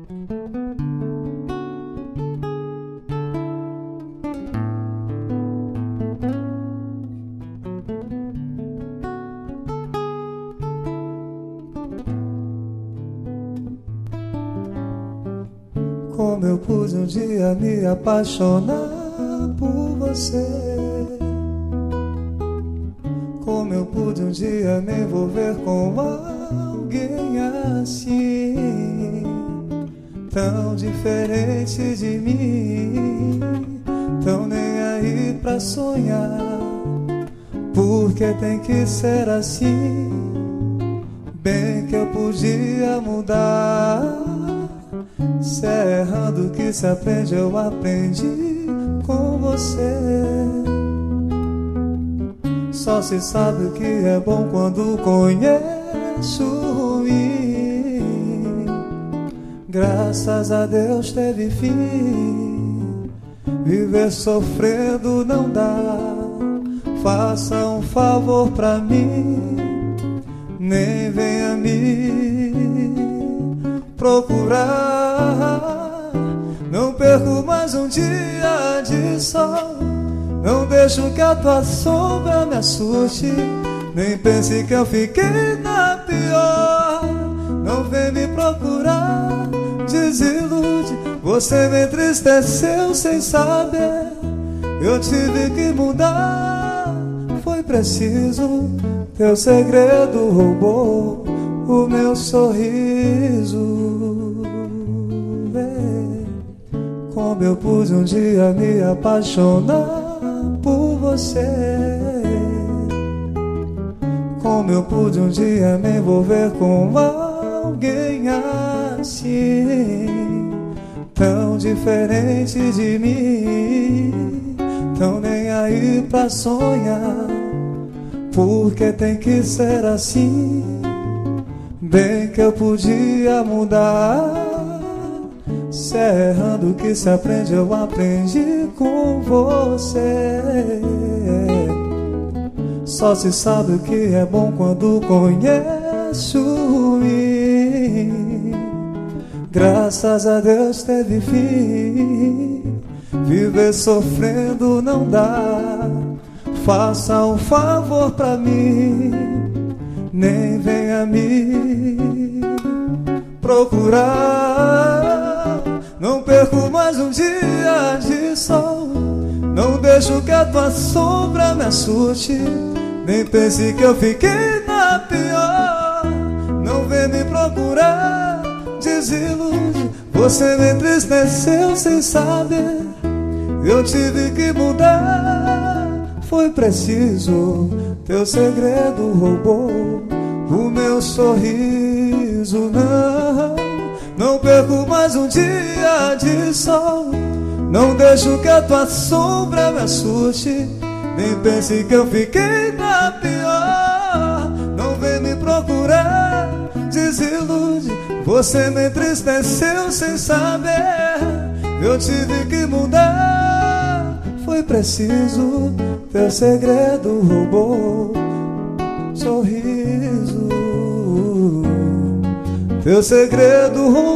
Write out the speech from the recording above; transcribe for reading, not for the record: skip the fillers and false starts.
Como eu pude um dia me apaixonar por você, como eu pude um dia me envolver com alguém assim, tão diferente de mim, tão nem aí pra sonhar. Porque tem que ser assim, bem que eu podia mudar. Se é errando que se aprende, eu aprendi com você. Só se sabe o que é bom quando conhece o ruim. Graças a Deus teve fim. Viver sofrendo não dá. Faça um favor pra mim, nem venha me procurar. Não perco mais um dia de sol. Não deixo que a tua sombra me assuste. Nem pense que eu fiquei na pior. Não vem me procurar, desilude. Você me entristeceu sem saber. Eu tive que mudar, foi preciso. Teu segredo roubou o meu sorriso. Como eu pude um dia me apaixonar por você, como eu pude um dia me envolver com alguém assim, tão diferente de mim, tão nem aí pra sonhar. Porque tem que ser assim, bem que eu podia mudar. Se é errando que se aprende, eu aprendi com você. Só se sabe o que é bom quando conhece o ruim. Graças a Deus teve fim. Viver sofrendo não dá. Faça um favor pra mim, nem venha me procurar. Não perco mais um dia de sol. Não deixo que a tua sombra me assuste. Nem pense que eu fiquei na pior. Não vem me procurar, desilude. Você me entristeceu sem saber. Eu tive que mudar, foi preciso. Teu segredo roubou o meu sorriso. Não perco mais um dia de sol. Não deixo que a tua sombra me assuste. Nem pense que eu fiquei na pior. Não vem me procurar, desilude. Você me entristeceu sem saber. Eu tive que mudar, foi preciso. Teu segredo roubou sorriso. Teu segredo roubou